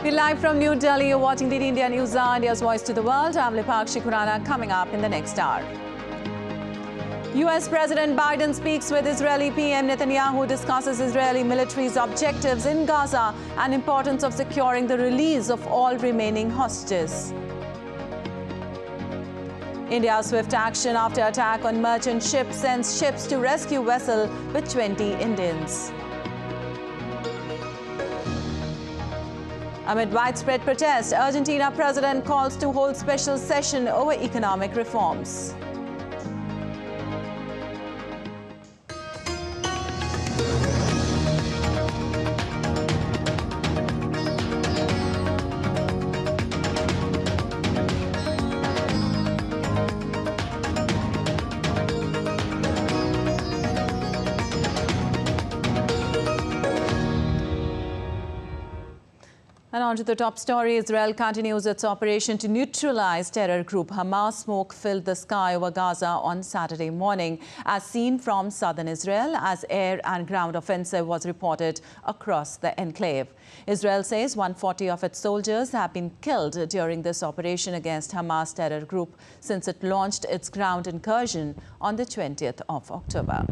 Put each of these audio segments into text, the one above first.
We're live from New Delhi. You're watching the India News Hour, India's voice to the world. I'm Lipakshi Khurana. Coming up in the next hour. US President Biden speaks with Israeli PM Netanyahu, discusses Israeli military's objectives in Gaza and importance of securing the release of all remaining hostages. India's swift action after attack on merchant ship sends ships to rescue vessel with 20 Indians. Amid widespread protest, Argentina president calls to hold special session over economic reforms. And on to the top story. Israel continues its operation to neutralize terror group Hamas. Smoke filled the sky over Gaza on Saturday morning, as seen from southern Israel, as air and ground offensive was reported across the enclave. Israel says 140 of its soldiers have been killed during this operation against Hamas terror group since it launched its ground incursion on the 20th of October.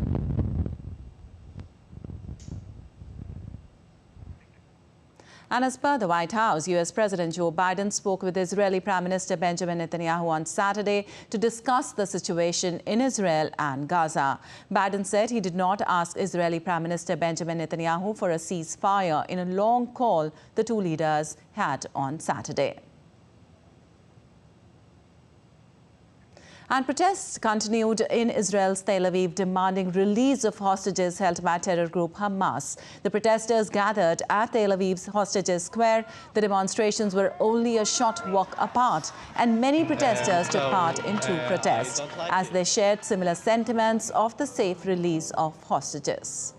And as per the White House, US President Joe Biden spoke with Israeli Prime Minister Benjamin Netanyahu on Saturday to discuss the situation in Israel and Gaza. Biden said he did not ask Israeli Prime Minister Benjamin Netanyahu for a ceasefire in a long call the two leaders had on Saturday. And protests continued in Israel's Tel Aviv, demanding release of hostages held by terror group Hamas. The protesters gathered at Tel Aviv's Hostages Square. The demonstrations were only a short walk apart, and many protesters took part in two protests as they shared similar sentiments of the safe release of hostages.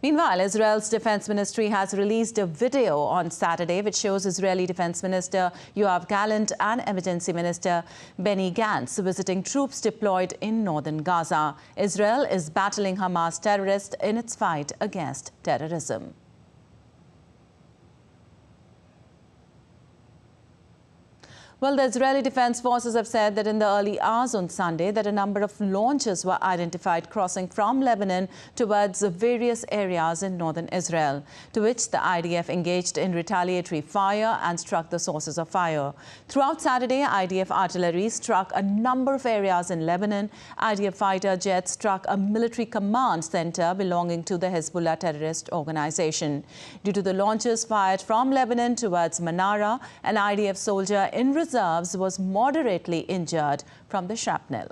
Meanwhile, Israel's defense ministry has released a video on Saturday which shows Israeli Defense Minister Yoav Gallant and Emergency Minister Benny Gantz visiting troops deployed in northern Gaza. Israel is battling Hamas terrorists in its fight against terrorism. Well, the Israeli Defense Forces have said that in the early hours on Sunday that a number of launches were identified crossing from Lebanon towards various areas in northern Israel, to which the IDF engaged in retaliatory fire and struck the sources of fire. Throughout Saturday, IDF artillery struck a number of areas in Lebanon. IDF fighter jets struck a military command center belonging to the Hezbollah terrorist organization. Due to the launches fired from Lebanon towards Manara, an IDF soldier in reserves was moderately injured from the shrapnel.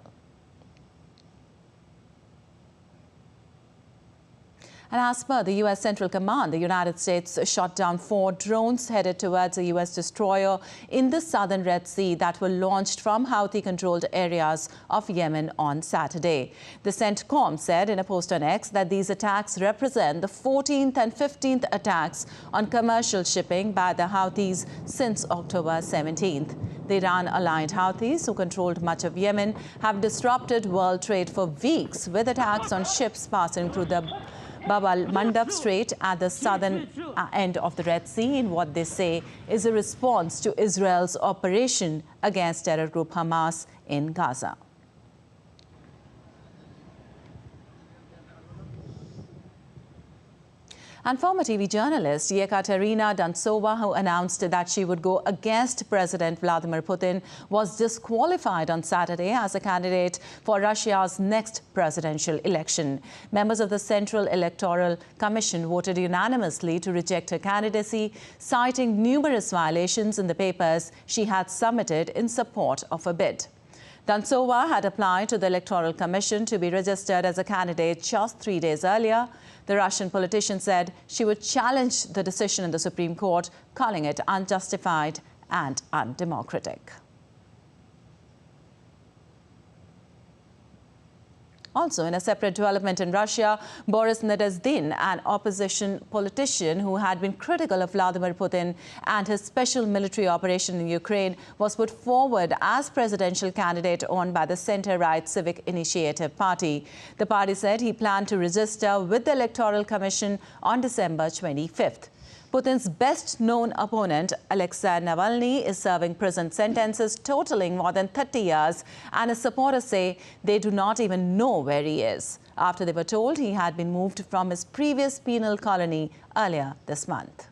And as per the U.S. Central Command, the United States shot down 4 drones headed towards a U.S. destroyer in the southern Red Sea that were launched from Houthi-controlled areas of Yemen on Saturday. The CENTCOM said in a post on X that these attacks represent the 14th and 15th attacks on commercial shipping by the Houthis since October 17th. The Iran-aligned Houthis, who controlled much of Yemen, have disrupted world trade for weeks with attacks on ships passing through the Bab al-Mandab Strait at the southern end of the Red Sea in what they say is a response to Israel's operation against terror group Hamas in Gaza. And former TV journalist Yekaterina Dontsova, who announced that she would go against President Vladimir Putin, was disqualified on Saturday as a candidate for Russia's next presidential election. Members of the Central Electoral Commission voted unanimously to reject her candidacy, citing numerous violations in the papers she had submitted in support of a bid. Dontsova had applied to the Electoral Commission to be registered as a candidate just 3 days earlier. The Russian politician said she would challenge the decision in the Supreme Court, calling it unjustified and undemocratic. Also, in a separate development in Russia, Boris Nadezhdin, an opposition politician who had been critical of Vladimir Putin and his special military operation in Ukraine, was put forward as presidential candidate owned by the centre-right Civic Initiative Party. The party said he planned to register with the Electoral Commission on December 25th. Putin's best-known opponent, Alexei Navalny, is serving prison sentences totaling more than 30 years, and his supporters say they do not even know where he is, after they were told he had been moved from his previous penal colony earlier this month.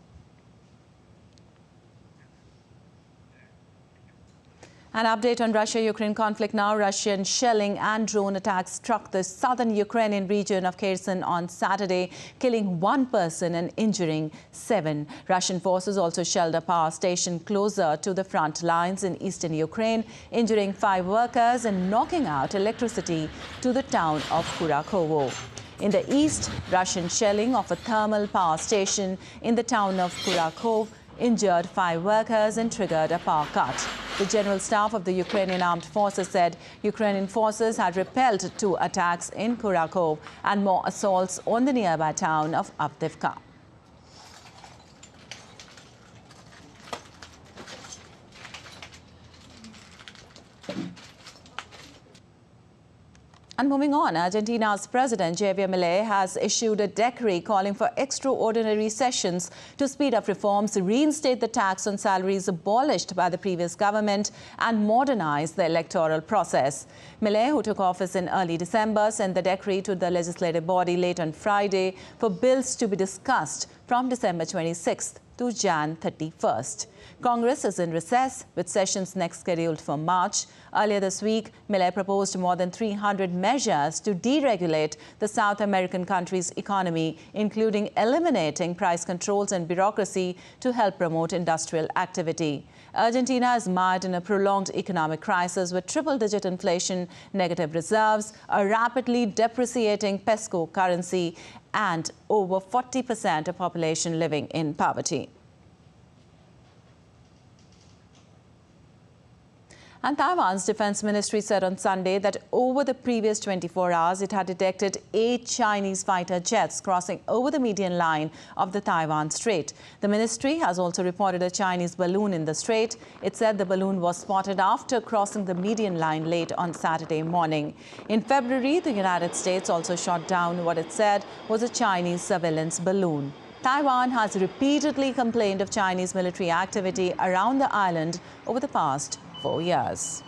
An update on Russia-Ukraine conflict now. Russian shelling and drone attacks struck the southern Ukrainian region of Kherson on Saturday, killing 1 person and injuring 7. Russian forces also shelled a power station closer to the front lines in eastern Ukraine, injuring 5 workers and knocking out electricity to the town of Kurakovo. In the east, Russian shelling of a thermal power station in the town of Kurakov injured 5 workers and triggered a power cut. The General Staff of the Ukrainian Armed Forces said Ukrainian forces had repelled 2 attacks in Kurakov and more assaults on the nearby town of Avdiivka. And moving on, Argentina's President Javier Milei has issued a decree calling for extraordinary sessions to speed up reforms, reinstate the tax on salaries abolished by the previous government, and modernize the electoral process. Milei, who took office in early December, sent the decree to the legislative body late on Friday for bills to be discussed from December 26th to Jan 31st. Congress is in recess, with sessions next scheduled for March. Earlier this week, Milei proposed more than 300 measures to deregulate the South American country's economy, including eliminating price controls and bureaucracy to help promote industrial activity. Argentina is mired in a prolonged economic crisis with triple-digit inflation, negative reserves, a rapidly depreciating peso currency, and over 40% of population living in poverty. And Taiwan's defense ministry said on Sunday that over the previous 24 hours, it had detected 8 Chinese fighter jets crossing over the median line of the Taiwan Strait. The ministry has also reported a Chinese balloon in the strait. It said the balloon was spotted after crossing the median line late on Saturday morning. In February, the United States also shot down what it said was a Chinese surveillance balloon. Taiwan has repeatedly complained of Chinese military activity around the island over the past 4 years.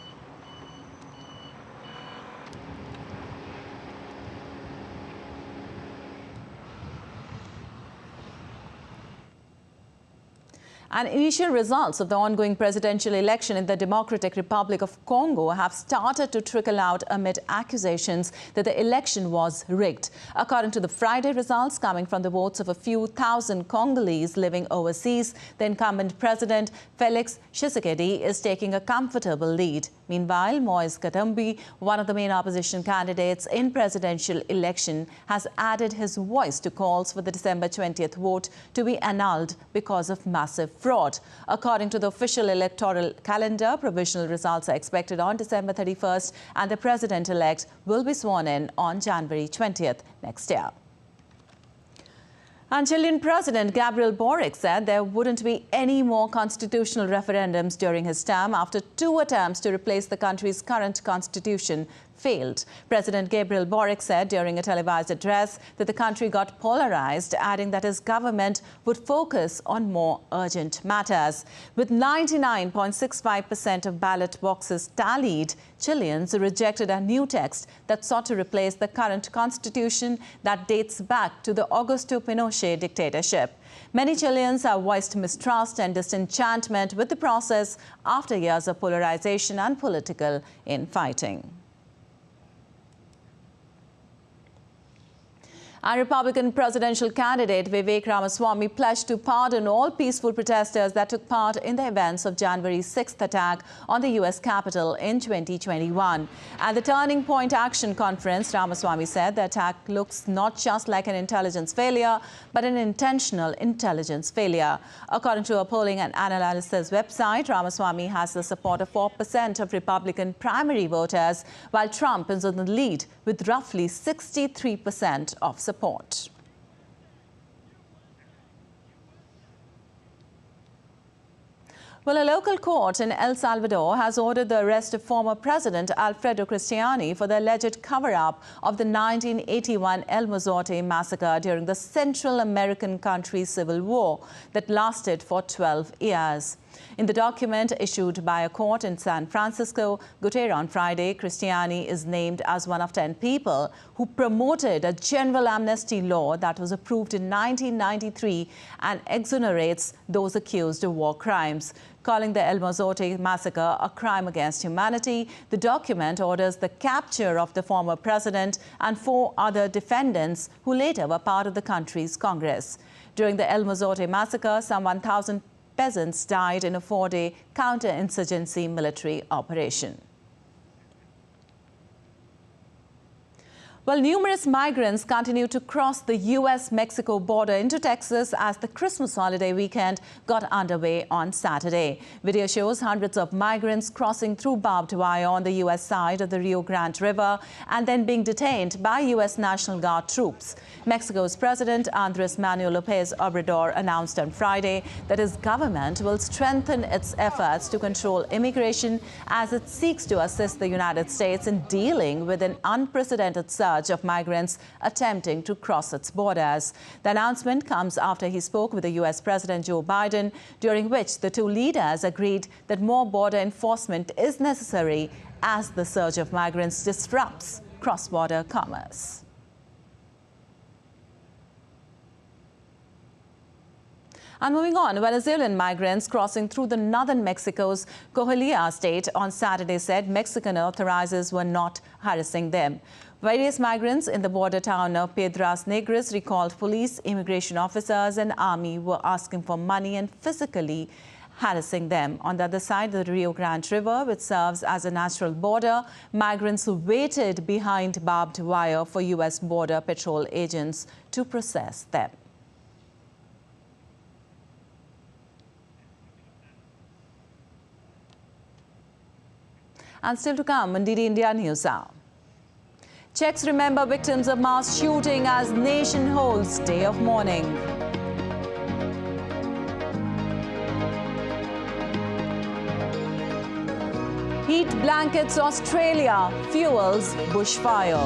And initial results of the ongoing presidential election in the Democratic Republic of Congo have started to trickle out amid accusations that the election was rigged. According to the Friday results coming from the votes of a few thousand Congolese living overseas, the incumbent president, Felix Tshisekedi, is taking a comfortable lead. Meanwhile, Moise Katumbi, one of the main opposition candidates in presidential election, has added his voice to calls for the December 20th vote to be annulled because of massive fraud. According to the official electoral calendar, provisional results are expected on December 31st, and the president-elect will be sworn in on January 20th next year. And Chilean President Gabriel Boric said there wouldn't be any more constitutional referendums during his term after 2 attempts to replace the country's current constitution failed. President Gabriel Boric said during a televised address that the country got polarized, adding that his government would focus on more urgent matters. With 99.65% of ballot boxes tallied, Chileans rejected a new text that sought to replace the current constitution that dates back to the Augusto Pinochet dictatorship. Many Chileans have voiced mistrust and disenchantment with the process after years of polarization and political infighting. Our Republican presidential candidate Vivek Ramaswamy pledged to pardon all peaceful protesters that took part in the events of January 6th attack on the U.S. Capitol in 2021. At the Turning Point Action Conference, Ramaswamy said the attack looks not just like an intelligence failure, but an intentional intelligence failure. According to a polling and analysis website, Ramaswamy has the support of 4% of Republican primary voters, while Trump is in the lead with roughly 63% of support. Well, a local court in El Salvador has ordered the arrest of former President Alfredo Cristiani for the alleged cover-up of the 1981 El Mozote massacre during the Central American country's civil war that lasted for 12 years. In the document issued by a court in San Francisco, Gutierrez on Friday, Cristiani is named as one of 10 people who promoted a general amnesty law that was approved in 1993 and exonerates those accused of war crimes. Calling the El Mozote massacre a crime against humanity, the document orders the capture of the former president and 4 other defendants who later were part of the country's Congress. During the El Mozote massacre, some 1,000 peasants died in a 4-day counterinsurgency military operation. Well, numerous migrants continue to cross the U.S.-Mexico border into Texas as the Christmas holiday weekend got underway on Saturday. Video shows hundreds of migrants crossing through barbed wire on the U.S. side of the Rio Grande River and then being detained by U.S. National Guard troops. Mexico's President Andrés Manuel López Obrador announced on Friday that his government will strengthen its efforts to control immigration as it seeks to assist the United States in dealing with an unprecedented surge of migrants attempting to cross its borders. The announcement comes after he spoke with the U.S. President Joe Biden, during which the two leaders agreed that more border enforcement is necessary as the surge of migrants disrupts cross-border commerce. And moving on, Venezuelan migrants crossing through the northern Mexico's Coahuila state on Saturday said Mexican authorities were not harassing them. Various migrants in the border town of Piedras Negras recalled police, immigration officers and army were asking for money and physically harassing them. On the other side of the Rio Grande River, which serves as a natural border, migrants waited behind barbed wire for U.S. Border Patrol agents to process them. And still to come on DD India News Hour. Czechs remember victims of mass shooting as nation holds day of mourning. Heat blankets Australia fuels bushfire.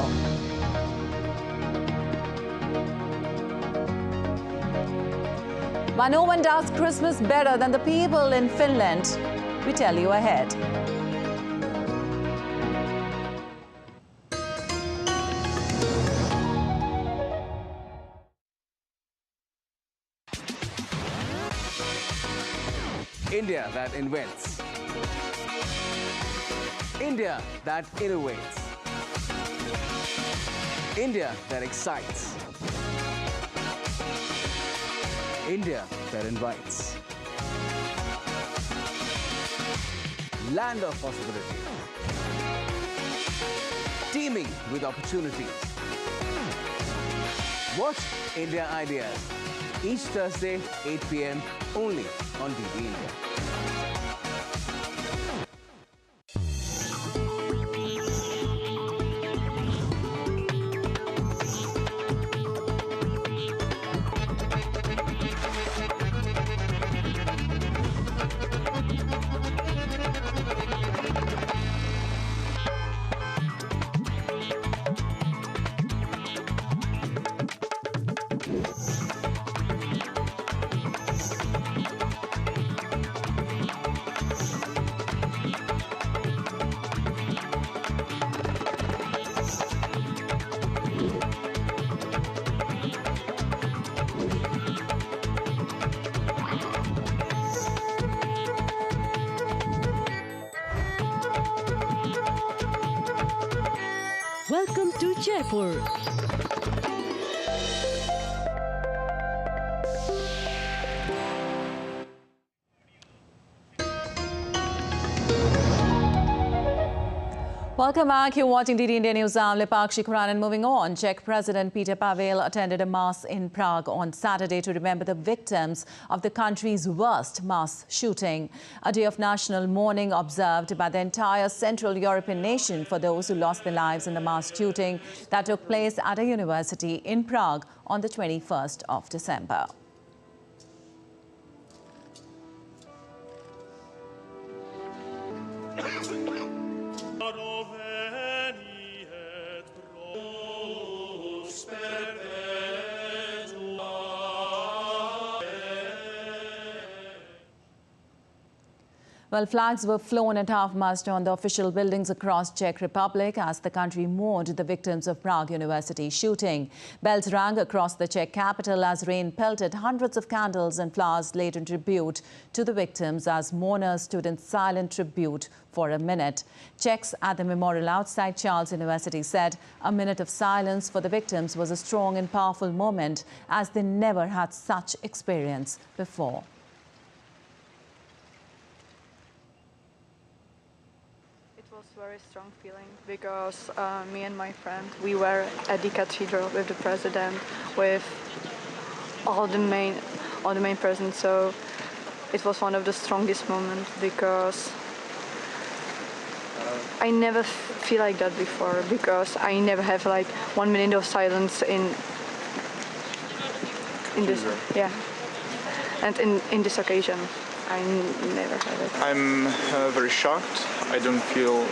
But no one does Christmas better than the people in Finland. We tell you ahead. India that invents. India that innovates. India that excites. India that invites. Land of possibility. Teeming with opportunities. Watch India Ideas each Thursday, 8 p.m. only on DD India. Welcome to Jaipur. Welcome back. You're watching DD India News. I'm Lipakshi Khurana. And moving on, Czech President Peter Pavel attended a mass in Prague on Saturday to remember the victims of the country's worst mass shooting. A day of national mourning observed by the entire Central European nation for those who lost their lives in the mass shooting that took place at a university in Prague on the 21st of December. Well, flags were flown at half-mast on the official buildings across Czech Republic as the country mourned the victims of Prague University shooting. Bells rang across the Czech capital as rain pelted hundreds of candles and flowers laid in tribute to the victims as mourners stood in silent tribute for a minute. Czechs at the memorial outside Charles University said a minute of silence for the victims was a strong and powerful moment as they never had such experience before. It was a very strong feeling because me and my friend, we were at the cathedral with the president, with all the main presence. So it was one of the strongest moments because I never feel like that before, because I never have like 1 minute of silence in this, yeah, and in this occasion. I never had it. I'm very shocked. I don't feel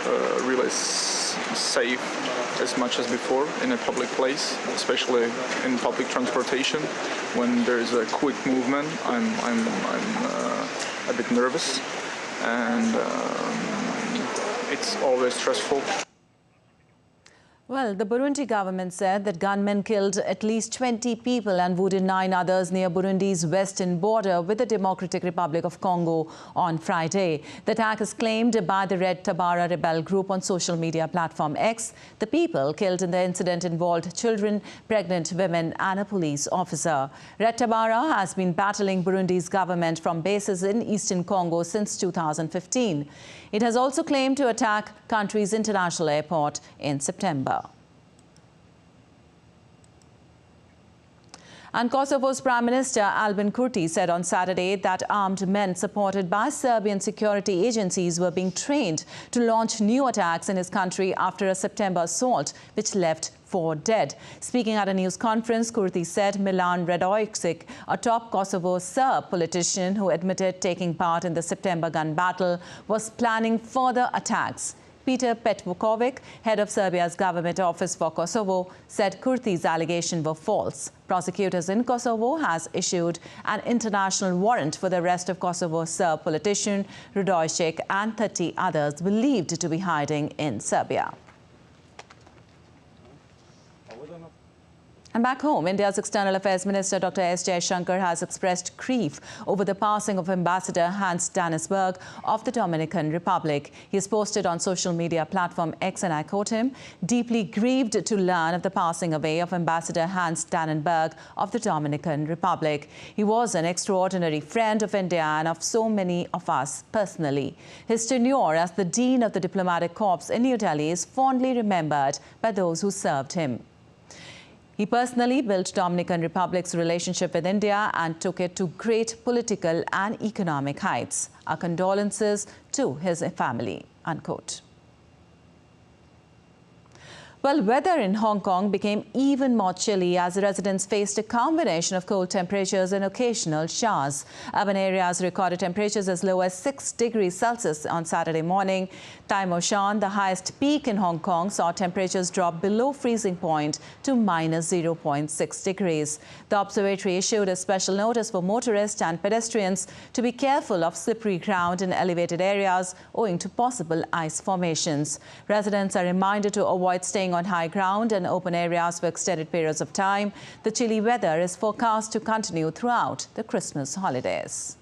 really safe as much as before in a public place, especially in public transportation. When there is a quick movement, I'm a bit nervous, and it's always stressful. Well, the Burundi government said that gunmen killed at least 20 people and wounded 9 others near Burundi's western border with the Democratic Republic of Congo on Friday. The attack is claimed by the Red Tabara rebel group on social media platform X. The people killed in the incident involved children, pregnant women and a police officer. Red Tabara has been battling Burundi's government from bases in eastern Congo since 2015. It has also claimed to attack country's international airport in September. And Kosovo's Prime Minister Albin Kurti said on Saturday that armed men supported by Serbian security agencies were being trained to launch new attacks in his country after a September assault which left 4 dead. Speaking at a news conference, Kurti said Milan Radojic, a top Kosovo Serb politician who admitted taking part in the September gun battle, was planning further attacks. Peter Petvukovic, head of Serbia's government office for Kosovo, said Kurti's allegations were false. Prosecutors in Kosovo has issued an international warrant for the arrest of Kosovo Serb politician Radojic and 30 others believed to be hiding in Serbia. And back home, India's External Affairs Minister Dr. S. Jaishankar has expressed grief over the passing of Ambassador Hans Dannesberg of the Dominican Republic. He has posted on social media platform X, and I quote him, "Deeply grieved to learn of the passing away of Ambassador Hans Dannesberg of the Dominican Republic. He was an extraordinary friend of India and of so many of us personally. His tenure as the Dean of the Diplomatic Corps in New Delhi is fondly remembered by those who served him. He personally built Dominican Republic's relationship with India and took it to great political and economic heights. Our condolences to his family," unquote. Well, weather in Hong Kong became even more chilly as residents faced a combination of cold temperatures and occasional showers. Urban areas recorded temperatures as low as 6 degrees Celsius on Saturday morning. Tai Mo Shan, the highest peak in Hong Kong, saw temperatures drop below freezing point to minus 0.6 degrees. The observatory issued a special notice for motorists and pedestrians to be careful of slippery ground in elevated areas owing to possible ice formations. Residents are reminded to avoid staying on high ground and open areas for extended periods of time. The chilly weather is forecast to continue throughout the Christmas holidays.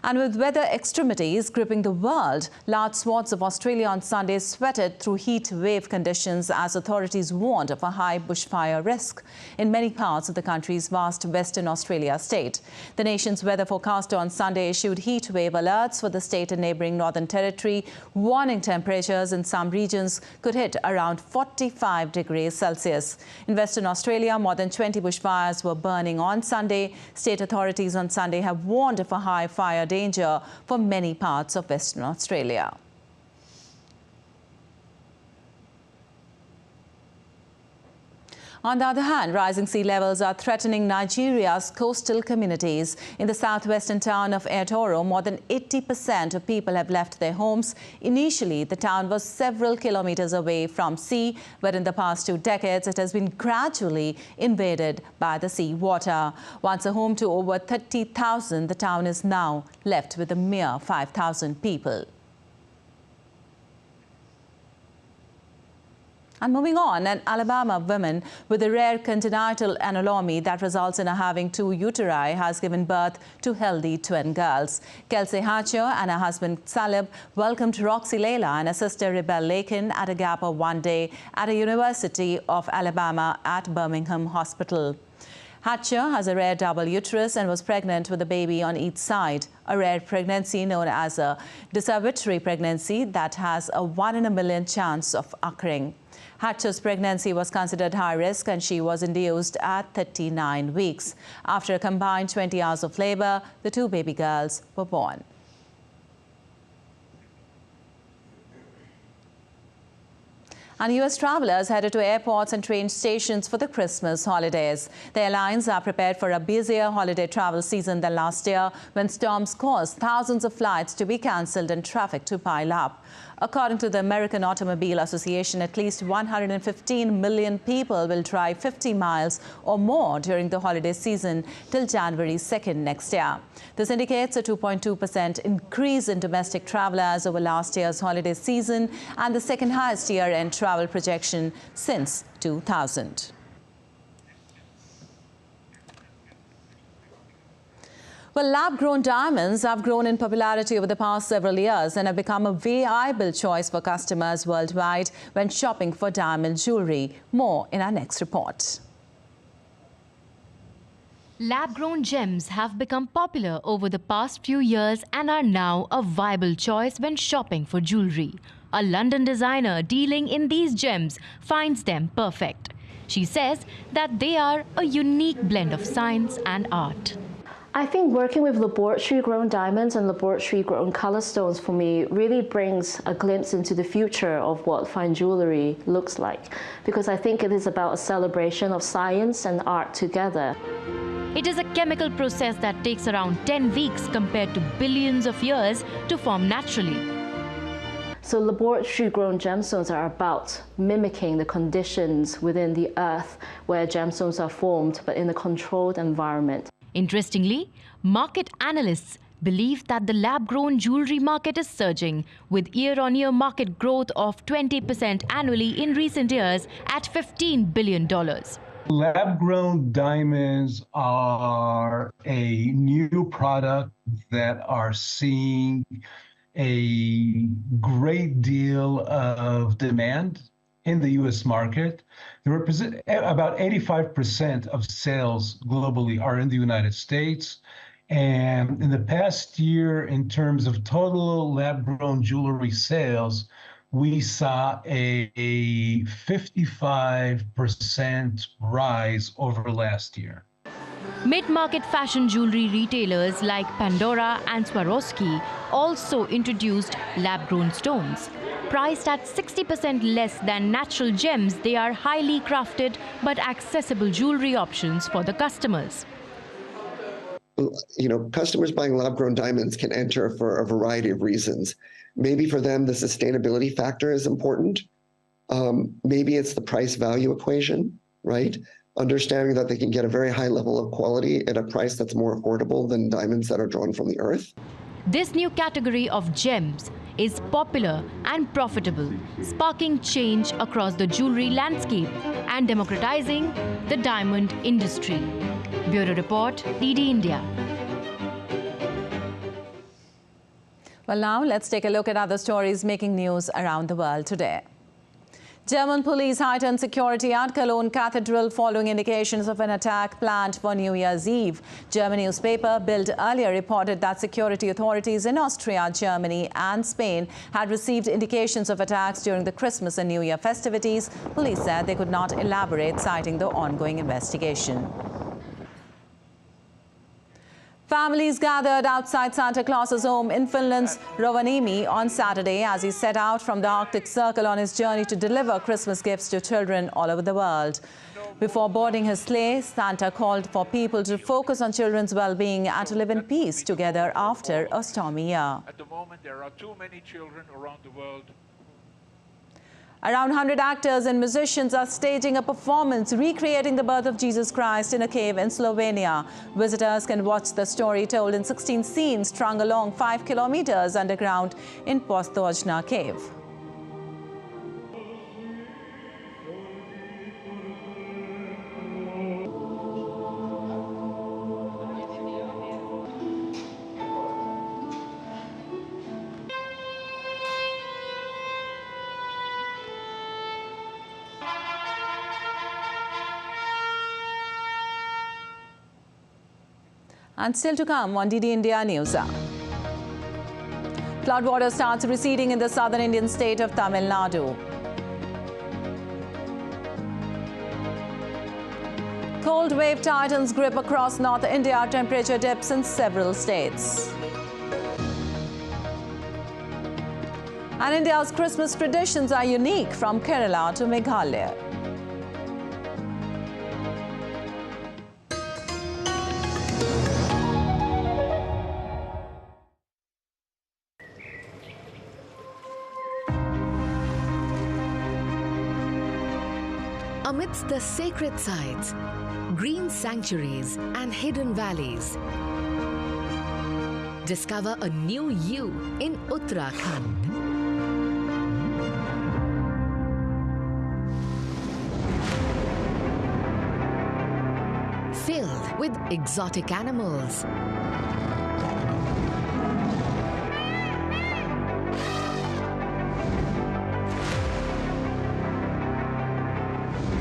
And with weather extremities gripping the world, large swaths of Australia on Sunday sweated through heat wave conditions as authorities warned of a high bushfire risk in many parts of the country's vast Western Australia state. The nation's weather forecaster on Sunday issued heat wave alerts for the state and neighbouring Northern Territory, warning temperatures in some regions could hit around 45 degrees Celsius. In Western Australia, more than 20 bushfires were burning on Sunday. State authorities on Sunday have warned of a high fire danger for many parts of Western Australia. On the other hand, rising sea levels are threatening Nigeria's coastal communities. In the southwestern town of Airtoro, more than 80% of people have left their homes. Initially, the town was several kilometers away from sea, but in the past 2 decades, it has been gradually invaded by the sea water. Once a home to over 30,000, the town is now left with a mere 5,000 people. And moving on, an Alabama woman with a rare congenital aneurysm that results in her having 2 uteri has given birth to healthy twin girls. Kelsey Hatcher and her husband Salib welcomed Roxy Layla and her sister Rebel Lakin at a gap of 1 day at a University of Alabama at Birmingham Hospital. Hatcher has a rare double uterus and was pregnant with a baby on each side, a rare pregnancy known as a desultory pregnancy that has a 1 in a million chance of occurring. Hatcher's pregnancy was considered high risk and she was induced at 39 weeks. After a combined 20 hours of labor, the 2 baby girls were born. And U.S. travelers headed to airports and train stations for the Christmas holidays. The airlines are prepared for a busier holiday travel season than last year, when storms caused thousands of flights to be cancelled and traffic to pile up. According to the American Automobile Association, at least 115 million people will drive 50 miles or more during the holiday season till January 2nd next year. This indicates a 2.2% increase in domestic travelers over last year's holiday season and the second highest year-end travel projection since 2000. Well, lab-grown diamonds have grown in popularity over the past several years and have become a viable choice for customers worldwide when shopping for diamond jewelry. More in our next report. Lab-grown gems have become popular over the past few years and are now a viable choice when shopping for jewelry. A London designer dealing in these gems finds them perfect. She says that they are a unique blend of science and art. I think working with laboratory-grown diamonds and laboratory-grown color stones for me really brings a glimpse into the future of what fine jewelry looks like, because I think it is about a celebration of science and art together. It is a chemical process that takes around 10 weeks compared to billions of years to form naturally. So laboratory-grown gemstones are about mimicking the conditions within the earth where gemstones are formed, but in a controlled environment. Interestingly, market analysts believe that the lab-grown jewelry market is surging, with year-on-year market growth of 20% annually in recent years at $15 billion. Lab-grown diamonds are a new product that are seeing a great deal of demand in the U.S. market. They represent about 85% of sales globally are in the United States. And in the past year, in terms of total lab-grown jewelry sales, we saw a 55% rise over last year. Mid-market fashion jewelry retailers like Pandora and Swarovski also introduced lab-grown stones. Priced at 60% less than natural gems, they are highly crafted but accessible jewelry options for the customers. You know, customers buying lab-grown diamonds can enter for a variety of reasons. Maybe for them, the sustainability factor is important. Maybe it's the price-value equation, right? Understanding that they can get a very high level of quality at a price that's more affordable than diamonds that are drawn from the earth. This new category of gems is popular and profitable, sparking change across the jewelry landscape and democratizing the diamond industry. Bureau Report, DD India. Well, now let's take a look at other stories making news around the world today. German police heightened security at Cologne Cathedral following indications of an attack planned for New Year's Eve. German newspaper Bild earlier reported that security authorities in Austria, Germany and Spain had received indications of attacks during the Christmas and New Year festivities. Police said they could not elaborate, citing the ongoing investigation. Families gathered outside Santa Claus's home in Finland's Rovaniemi on Saturday as he set out from the Arctic Circle on his journey to deliver Christmas gifts to children all over the world. Before boarding his sleigh, Santa called for people to focus on children's well-being and to live in peace together after a stormy year. At the moment, there are too many children around the world. Around 100 actors and musicians are staging a performance recreating the birth of Jesus Christ in a cave in Slovenia. Visitors can watch the story told in 16 scenes strung along 5 kilometers underground in Postojna cave. And still to come on DD India News. Floodwater starts receding in the southern Indian state of Tamil Nadu. Cold wave tightens grip across North India. Temperature dips in several states. And India's Christmas traditions are unique from Kerala to Meghalaya. Amidst the sacred sites, green sanctuaries and hidden valleys, discover a new you in Uttarakhand. Filled with exotic animals,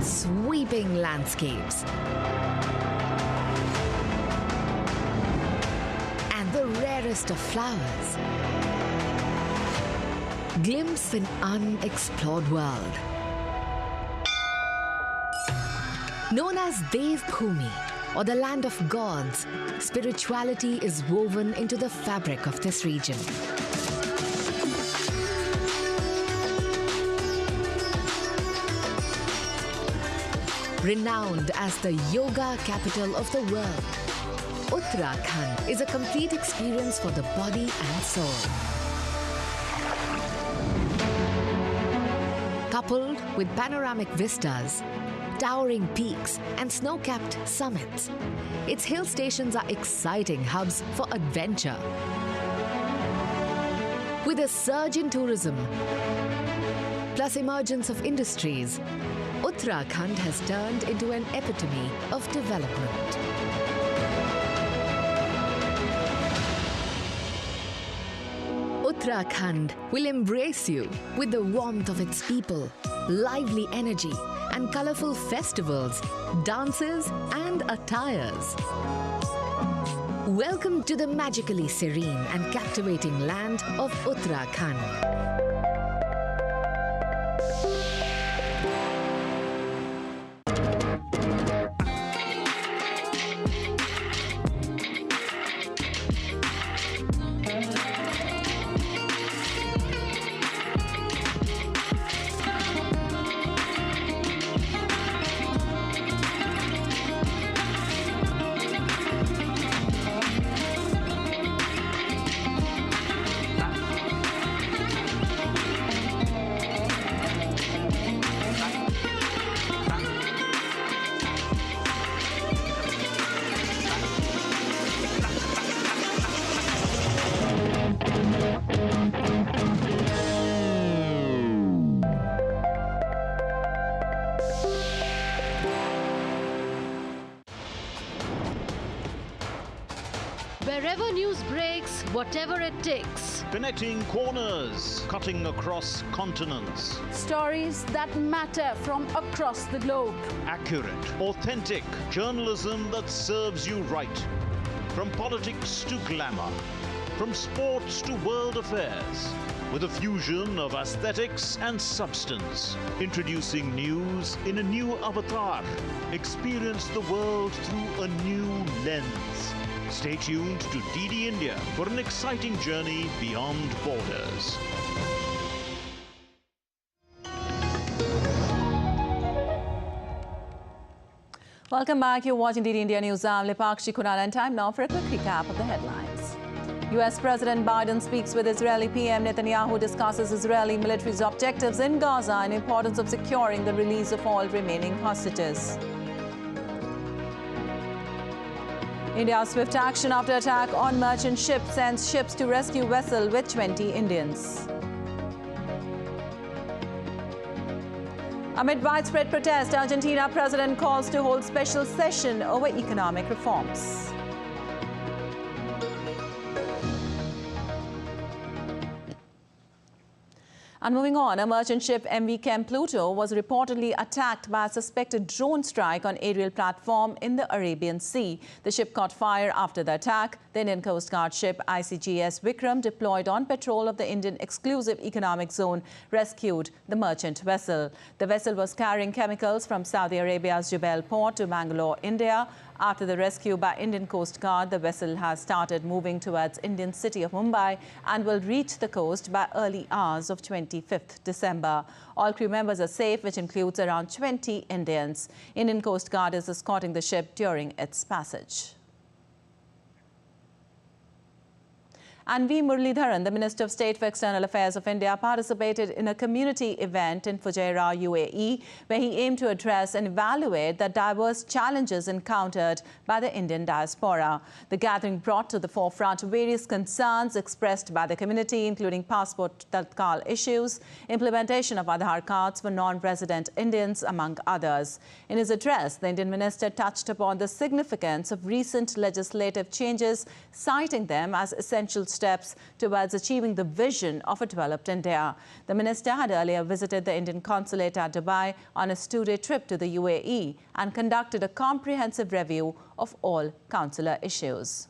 sweeping landscapes, and the rarest of flowers. Glimpse an unexplored world. Known as Dev Bhumi, or the land of gods, spirituality is woven into the fabric of this region. Renowned as the yoga capital of the world, Uttarakhand is a complete experience for the body and soul. Coupled with panoramic vistas, towering peaks and snow-capped summits, its hill stations are exciting hubs for adventure. With a surge in tourism, plus emergence of industries, Uttarakhand has turned into an epitome of development. Uttarakhand will embrace you with the warmth of its people, lively energy, and colorful festivals, dances, and attires. Welcome to the magically serene and captivating land of Uttarakhand. Wherever news breaks, whatever it takes. Connecting corners, cutting across continents. Stories that matter from across the globe. Accurate, authentic journalism that serves you right. From politics to glamour, from sports to world affairs, with a fusion of aesthetics and substance. Introducing news in a new avatar. Experience the world through a new lens. Stay tuned to DD India for an exciting journey beyond borders. Welcome back. You're watching DD India News. I'm Lipakshi Kunal, and time now for a quick recap of the headlines. U.S. President Biden speaks with Israeli PM Netanyahu, discusses Israeli military's objectives in Gaza and importance of securing the release of all remaining hostages. India's swift action after attack on merchant ship sends ships to rescue vessel with 20 Indians. Amid widespread protest, Argentina president calls to hold special session over economic reforms. And moving on, a merchant ship MV Chem Pluto was reportedly attacked by a suspected drone strike on aerial platform in the Arabian Sea. The ship caught fire after the attack. The Indian Coast Guard ship ICGS Vikram, deployed on patrol of the Indian Exclusive Economic Zone, rescued the merchant vessel. The vessel was carrying chemicals from Saudi Arabia's Jubail port to Bangalore, India. After the rescue by Indian Coast Guard, the vessel has started moving towards Indian city of Mumbai and will reach the coast by early hours of 25th December. All crew members are safe, which includes around 20 Indians. Indian Coast Guard is escorting the ship during its passage. And V. Muralidharan, the Minister of State for External Affairs of India, participated in a community event in Fujairah, UAE, where he aimed to address and evaluate the diverse challenges encountered by the Indian diaspora. The gathering brought to the forefront various concerns expressed by the community, including passport tatkal issues, implementation of Aadhaar cards for non-resident Indians, among others. In his address, the Indian minister touched upon the significance of recent legislative changes, citing them as essential steps towards achieving the vision of a developed India. The minister had earlier visited the Indian consulate at Dubai on a 2-day trip to the UAE and conducted a comprehensive review of all consular issues.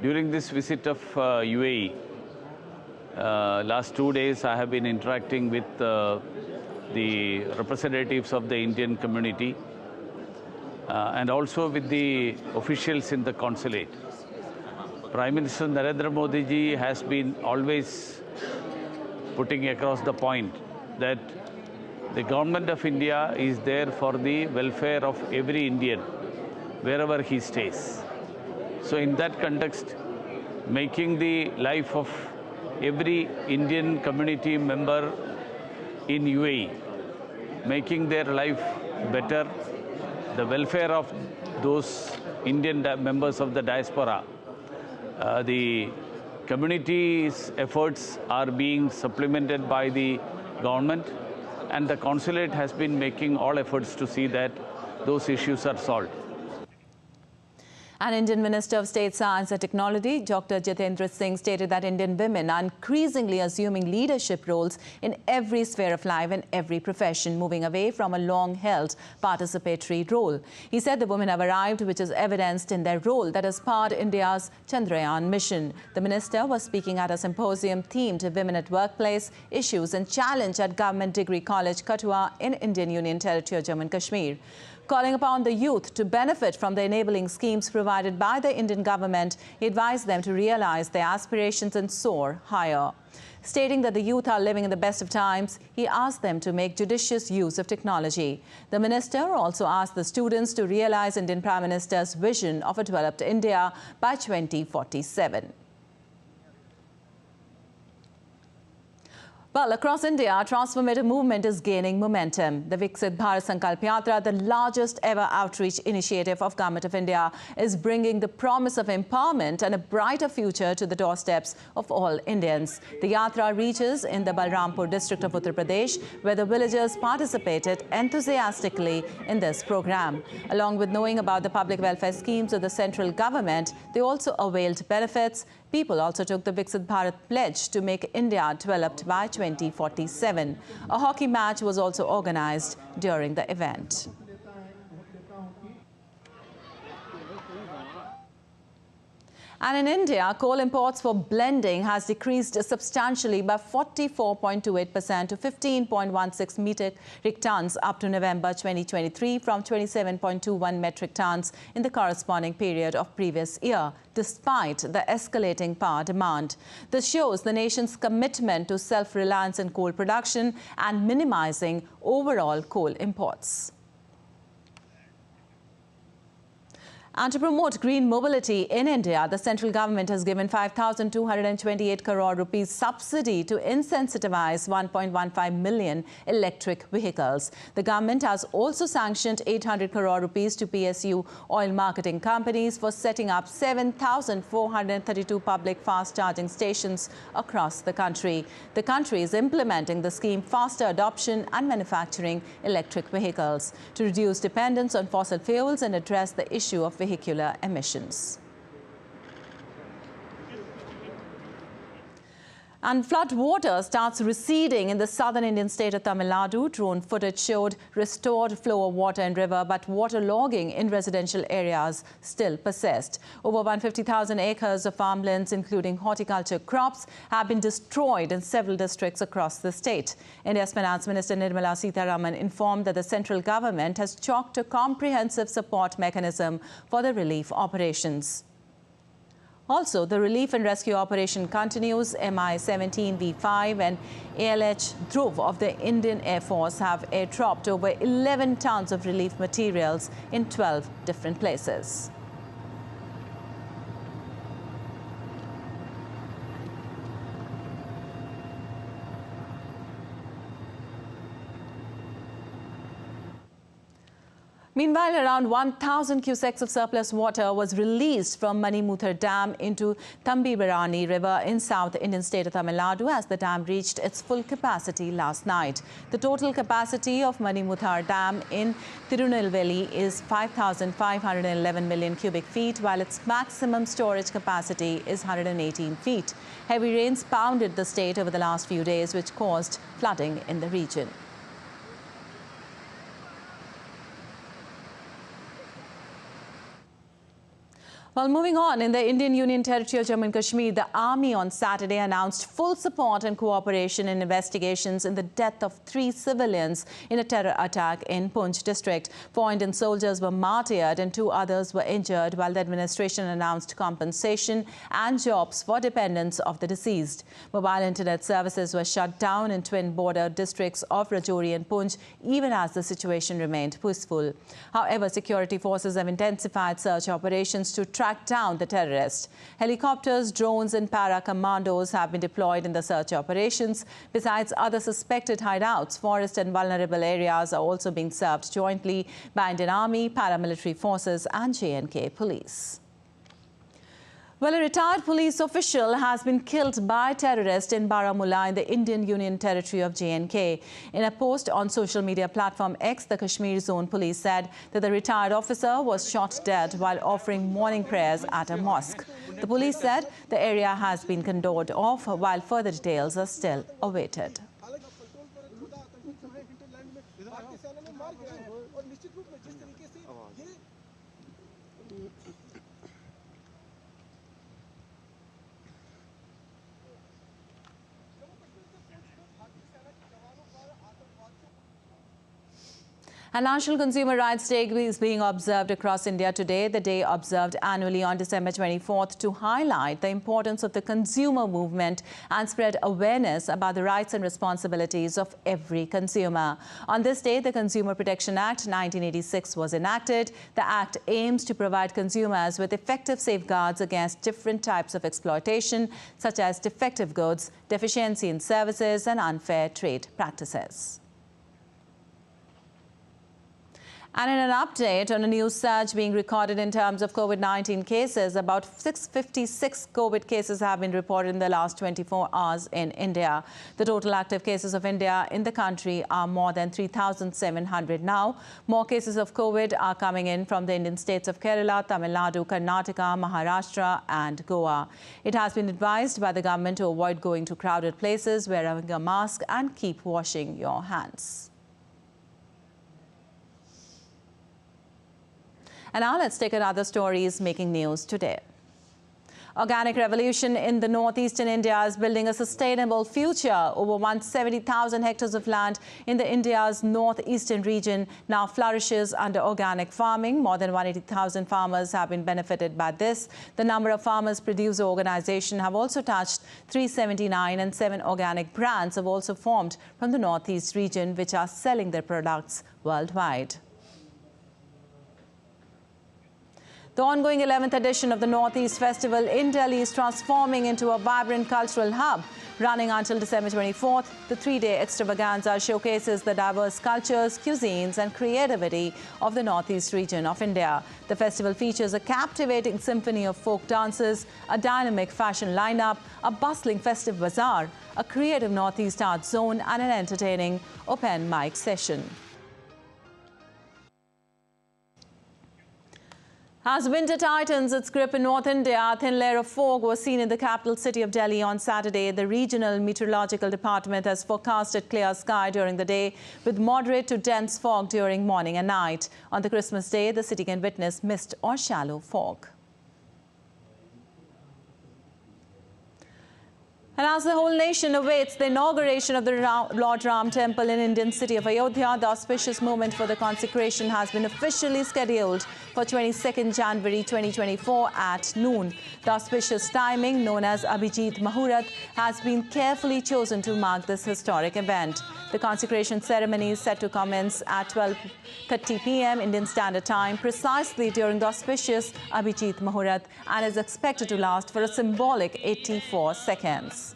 During this visit of UAE, last 2 days I have been interacting with the representatives of the Indian community and also with the officials in the consulate. Prime Minister Narendra Modi ji has been always putting across the point that the government of India is there for the welfare of every Indian, wherever he stays. So in that context, making the life of every Indian community member in UAE, making their life better, the welfare of those Indian members of the diaspora, the community's efforts are being supplemented by the government, and the consulate has been making all efforts to see that those issues are solved. An Indian Minister of State Science and Technology, Dr. Jitendra Singh, stated that Indian women are increasingly assuming leadership roles in every sphere of life and every profession, moving away from a long-held participatory role. He said the women have arrived, which is evidenced in their role that has powered India's Chandrayaan mission. The minister was speaking at a symposium themed Women at Workplace, Issues and Challenge at Government Degree College, Kathua in Indian Union Territory of Jammu and Kashmir. Calling upon the youth to benefit from the enabling schemes provided by the Indian government, he advised them to realize their aspirations and soar higher. Stating that the youth are living in the best of times, he asked them to make judicious use of technology. The minister also asked the students to realize Indian Prime Minister's vision of a developed India by 2047. Well, across India, transformative movement is gaining momentum. The Viksit Bharat Sankalp Yatra, the largest ever outreach initiative of Government of India, is bringing the promise of empowerment and a brighter future to the doorsteps of all Indians. The Yatra reaches in the Balrampur district of Uttar Pradesh, where the villagers participated enthusiastically in this program. Along with knowing about the public welfare schemes of the central government, they also availed benefits. People also took the Viksit Bharat pledge to make India developed by 2047. A hockey match was also organized during the event. And in India, coal imports for blending has decreased substantially by 44.28% to 15.16 metric tons up to November 2023 from 27.21 metric tons in the corresponding period of previous year, despite the escalating power demand. This shows the nation's commitment to self-reliance in coal production and minimizing overall coal imports. And to promote green mobility in India, the central government has given 5,228 crore rupees subsidy to insensitivize 1.15 million electric vehicles. The government has also sanctioned 800 crore rupees to PSU oil marketing companies for setting up 7,432 public fast charging stations across the country. The country is implementing the scheme faster adoption and manufacturing electric vehicles to reduce dependence on fossil fuels and address the issue of vehicular emissions. And flood water starts receding in the southern Indian state of Tamil Nadu. Drone footage showed restored flow of water in river, but waterlogging in residential areas still persist. Over 150,000 acres of farmlands, including horticulture crops, have been destroyed in several districts across the state. India's Finance Minister Nirmala Sitharaman informed that the central government has chalked a comprehensive support mechanism for the relief operations. Also, the relief and rescue operation continues. Mi-17V5 and ALH Dhruv of the Indian Air Force have airdropped over 11 tons of relief materials in 12 different places. Meanwhile, around 1,000 cusecs of surplus water was released from Manimuthar Dam into Thambibirani River in South Indian state of Tamil Nadu as the dam reached its full capacity last night. The total capacity of Manimuthar Dam in Tirunelveli is 5,511 million cubic feet, while its maximum storage capacity is 118 feet. Heavy rains pounded the state over the last few days, which caused flooding in the region. Well, moving on, in the Indian Union Territory of Jammu and Kashmir, the army on Saturday announced full support and cooperation in investigations in the death of 3 civilians in a terror attack in Poonch district. 4 Indian soldiers were martyred and 2 others were injured, while the administration announced compensation and jobs for dependents of the deceased. Mobile internet services were shut down in twin border districts of Rajouri and Poonch, even as the situation remained peaceful. However, security forces have intensified search operations to track down the terrorists. Helicopters, drones and para-commandos have been deployed in the search operations. Besides other suspected hideouts, forest and vulnerable areas are also being served jointly by Indian Army, paramilitary forces and J&K police. Well, a retired police official has been killed by terrorists in Baramulla in the Indian Union Territory of J&K. In a post on social media platform X, the Kashmir Zone Police said that the retired officer was shot dead while offering morning prayers at a mosque. The police said the area has been cordoned off, while further details are still awaited. A National Consumer Rights Day is being observed across India today, the day observed annually on December 24th to highlight the importance of the consumer movement and spread awareness about the rights and responsibilities of every consumer. On this day, the Consumer Protection Act 1986 was enacted. The Act aims to provide consumers with effective safeguards against different types of exploitation, such as defective goods, deficiency in services, and unfair trade practices. And in an update on a new surge being recorded in terms of COVID-19 cases, about 656 COVID cases have been reported in the last 24 hours in India. The total active cases of India in the country are more than 3,700 now. More cases of COVID are coming in from the Indian states of Kerala, Tamil Nadu, Karnataka, Maharashtra and Goa. It has been advised by the government to avoid going to crowded places, wearing a mask and keep washing your hands. And now let's take another stories making news today. Organic revolution in the northeastern India is building a sustainable future. Over 170,000 hectares of land in the India's northeastern region now flourishes under organic farming. More than 180,000 farmers have been benefited by this. The number of farmers producer organizations have also touched 379, and 7 organic brands have also formed from the northeast region, which are selling their products worldwide. The ongoing 11th edition of the Northeast Festival in Delhi is transforming into a vibrant cultural hub. Running until December 24th, the 3-day extravaganza showcases the diverse cultures, cuisines and creativity of the Northeast region of India. The festival features a captivating symphony of folk dances, a dynamic fashion lineup, a bustling festive bazaar, a creative Northeast art zone and an entertaining open mic session. As winter tightens its grip in North India, a thin layer of fog was seen in the capital city of Delhi on Saturday. The regional meteorological department has forecasted clear sky during the day with moderate to dense fog during morning and night. On the Christmas day, the city can witness mist or shallow fog. And as the whole nation awaits the inauguration of the Lord Ram Temple in Indian city of Ayodhya, the auspicious moment for the consecration has been officially scheduled for 22nd January 2024 at noon. The auspicious timing, known as Abhijit Muhurat, has been carefully chosen to mark this historic event. The consecration ceremony is set to commence at 12:30 p.m. Indian Standard Time, precisely during the auspicious Abhijit Muhurat, and is expected to last for a symbolic 84 seconds.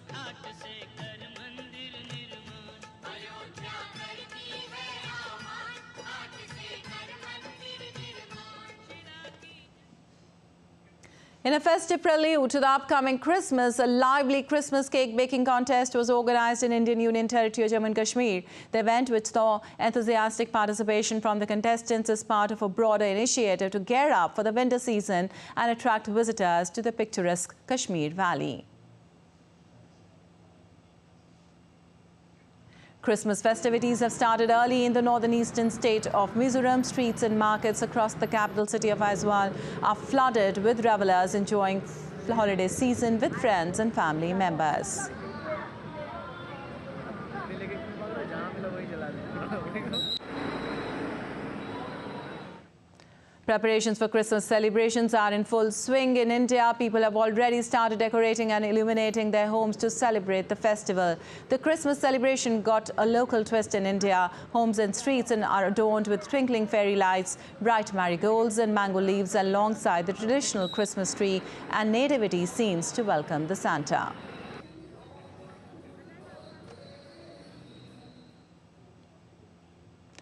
In a festive prelude to the upcoming Christmas, a lively Christmas cake baking contest was organized in Indian Union Territory, Jammu and Kashmir. The event, which saw enthusiastic participation from the contestants, is part of a broader initiative to gear up for the winter season and attract visitors to the picturesque Kashmir Valley. Christmas festivities have started early in the northern eastern state of Mizoram. Streets and markets across the capital city of Aizawl are flooded with revelers enjoying the holiday season with friends and family members. Preparations for Christmas celebrations are in full swing in India. People have already started decorating and illuminating their homes to celebrate the festival. The Christmas celebration got a local twist in India. Homes and streets are adorned with twinkling fairy lights, bright marigolds and mango leaves alongside the traditional Christmas tree and nativity scenes to welcome the Santa.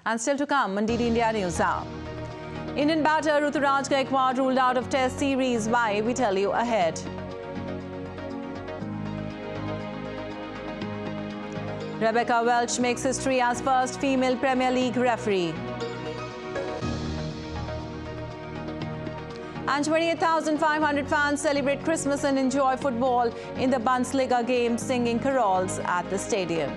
And still to come on DD India News Hour. Indian batter Ruturaj Gaikwad ruled out of Test series. Why? We tell you ahead. Rebecca Welch makes history as first female Premier League referee. And 28,500 fans celebrate Christmas and enjoy football in the Bundesliga game, singing carols at the stadium.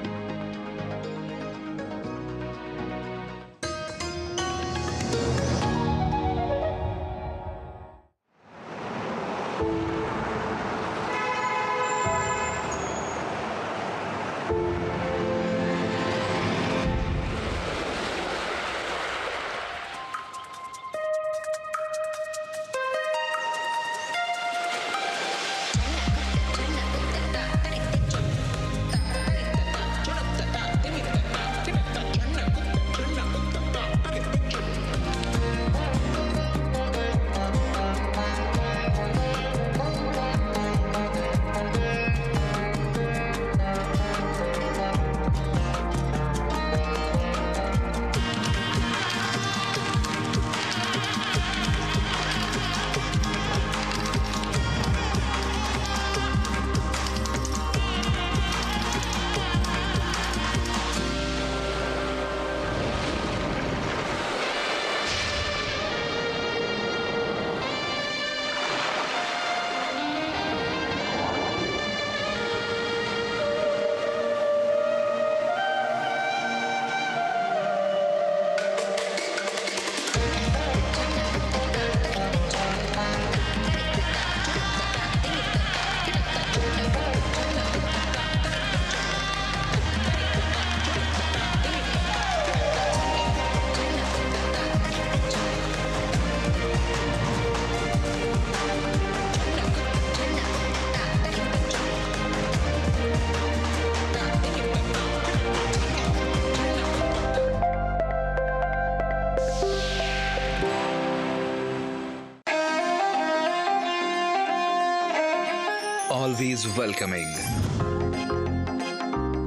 is welcoming.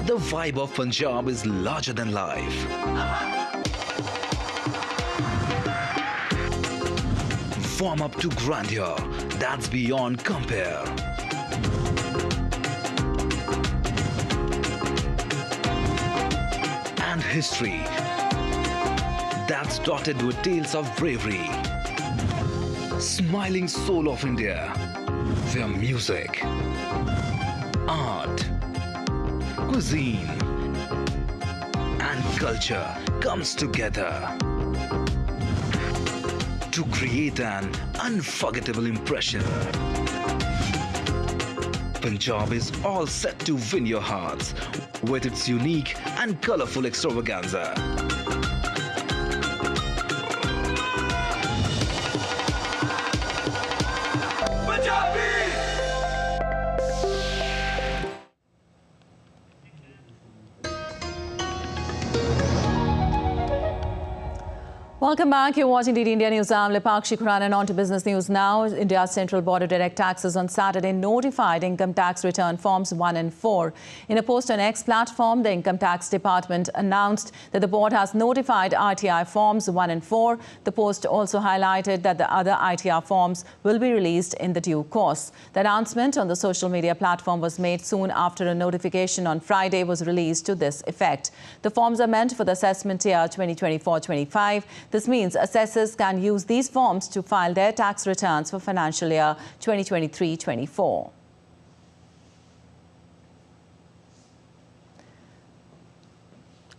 The vibe of Punjab is larger than life. Warm up to grandeur that's beyond compare. And history that's dotted with tales of bravery. Smiling soul of India, where music, art, cuisine and culture comes together to create an unforgettable impression. Punjab is all set to win your hearts with its unique and colorful extravaganza. Welcome back. You're watching DD India News. I'm Lipakshi Khurana and on to business news now. India's Central Border Direct Taxes on Saturday notified income tax return forms 1 and 4. In a post on X platform, the Income Tax Department announced that the board has notified ITR forms 1 and 4. The post also highlighted that the other ITR forms will be released in the due course. The announcement on the social media platform was made soon after a notification on Friday was released to this effect. The forms are meant for the assessment year 2024-25. This means assessors can use these forms to file their tax returns for financial year 2023-24.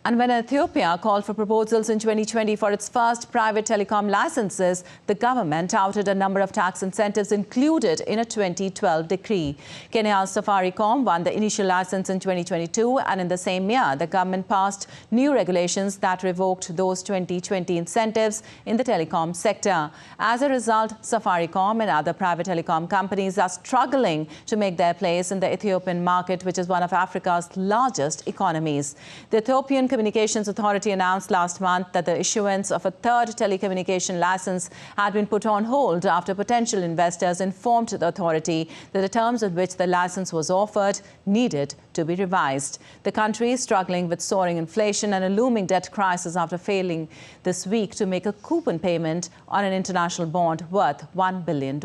And when Ethiopia called for proposals in 2020 for its first private telecom licenses, the government touted a number of tax incentives included in a 2012 decree. Kenya's Safaricom won the initial license in 2022, and in the same year, the government passed new regulations that revoked those 2020 incentives in the telecom sector. As a result, Safaricom and other private telecom companies are struggling to make their place in the Ethiopian market, which is one of Africa's largest economies. The Ethiopian Communications Authority announced last month that the issuance of a third telecommunication license had been put on hold after potential investors informed the authority that the terms on which the license was offered needed to be revised. The country is struggling with soaring inflation and a looming debt crisis after failing this week to make a coupon payment on an international bond worth $1 billion.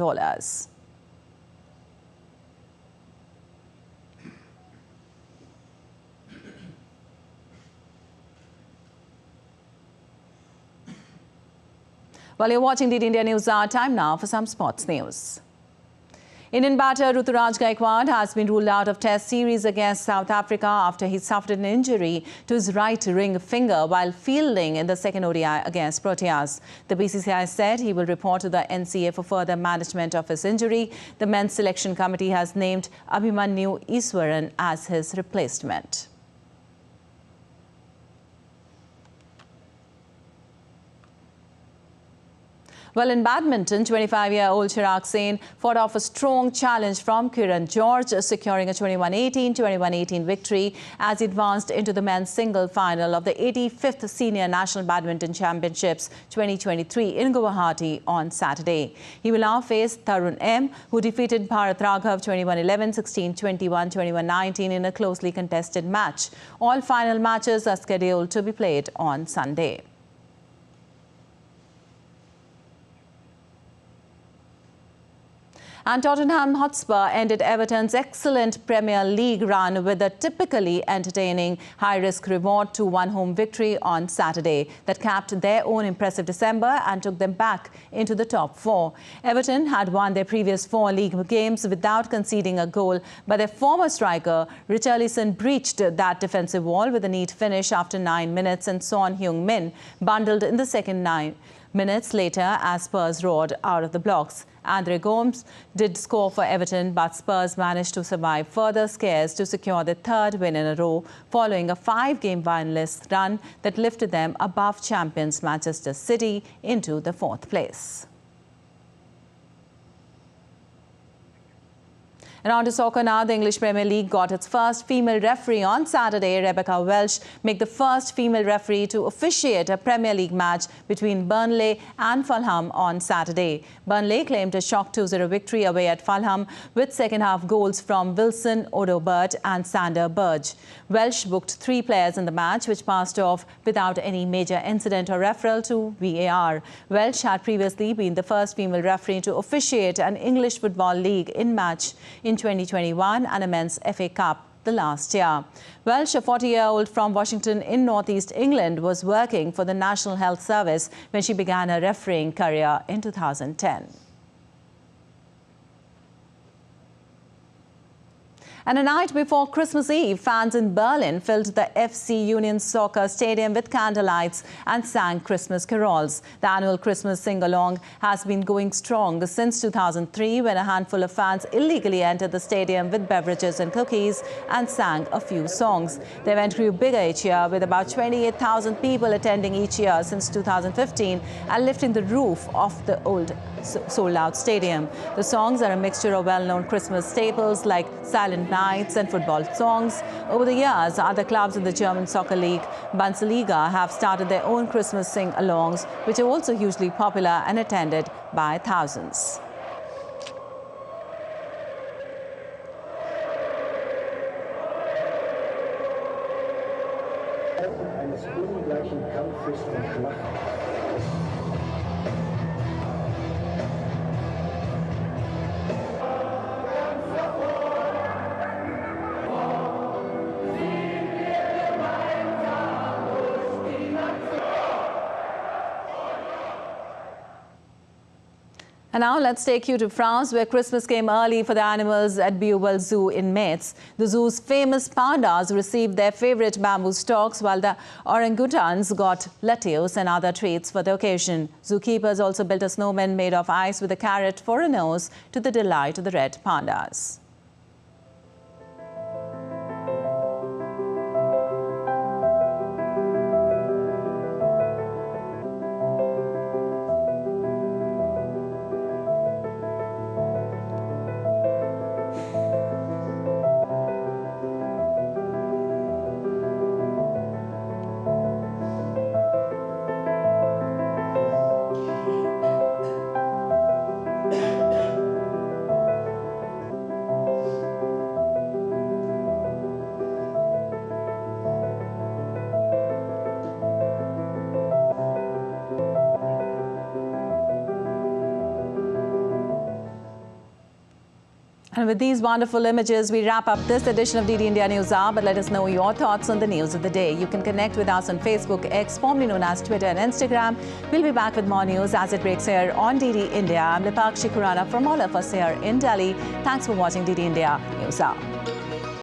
While you're watching DD India News, our time now for some sports news. Indian batter Ruturaj Gaikwad has been ruled out of Test series against South Africa after he suffered an injury to his right ring finger while fielding in the second ODI against Proteas. The BCCI said he will report to the NCA for further management of his injury. The men's selection committee has named Abhimanyu Iswaran as his replacement. Well, in badminton, 25-year-old Chirag Sen fought off a strong challenge from Kiran George, securing a 21-18, 21-18 victory as he advanced into the men's single final of the 85th Senior National Badminton Championships 2023 in Guwahati on Saturday. He will now face Tarun M, who defeated Bharat Raghav 21-11, 16-21, 21-19 in a closely contested match. All final matches are scheduled to be played on Sunday. And Tottenham Hotspur ended Everton's excellent Premier League run with a typically entertaining high-risk reward 2-1 home victory on Saturday that capped their own impressive December and took them back into the top four. Everton had won their previous 4 league games without conceding a goal, but their former striker Richarlison breached that defensive wall with a neat finish after 9 minutes, and Son Heung-min bundled in the second 9 minutes later as Spurs roared out of the blocks. Andre Gomes did score for Everton, but Spurs managed to survive further scares to secure their 3rd win in a row following a 5-game winless run that lifted them above champions Manchester City into the 4th place. And on to soccer now. The English Premier League got its first female referee on Saturday. Rebecca Welsh made the first female referee to officiate a Premier League match between Burnley and Fulham on Saturday. Burnley claimed a shock 2-0 victory away at Fulham with second-half goals from Wilson, Odobert and Sander Berge. Welsh booked 3 players in the match, which passed off without any major incident or referral to VAR. Welsh had previously been the first female referee to officiate an English Football League match in 2021 and a Men's FA Cup the last year. Welsh, a 40-year-old from Washington in northeast England, was working for the National Health Service when she began her refereeing career in 2010. And a night before Christmas Eve, fans in Berlin filled the FC Union Soccer Stadium with candlelights and sang Christmas carols. The annual Christmas sing-along has been going strong since 2003, when a handful of fans illegally entered the stadium with beverages and cookies and sang a few songs. The event grew bigger each year, with about 28,000 people attending each year since 2015 and lifting the roof of the old sold-out stadium. The songs are a mixture of well-known Christmas staples like Silent Nights and football songs. Over the years, other clubs in the German soccer league, Bundesliga, have started their own Christmas sing-alongs, which are also hugely popular and attended by thousands. And now let's take you to France, where Christmas came early for the animals at Beauval Zoo in Metz. The zoo's famous pandas received their favorite bamboo stalks, while the orangutans got lettuce and other treats for the occasion. Zookeepers also built a snowman made of ice with a carrot for a nose, to the delight of the red pandas. And with these wonderful images, we wrap up this edition of DD India News Hour. But let us know your thoughts on the news of the day. You can connect with us on Facebook, X, formerly known as Twitter, and Instagram. We'll be back with more news as it breaks here on DD India. I'm Lipakshi Khurana from all of us here in Delhi. Thanks for watching DD India News Hour.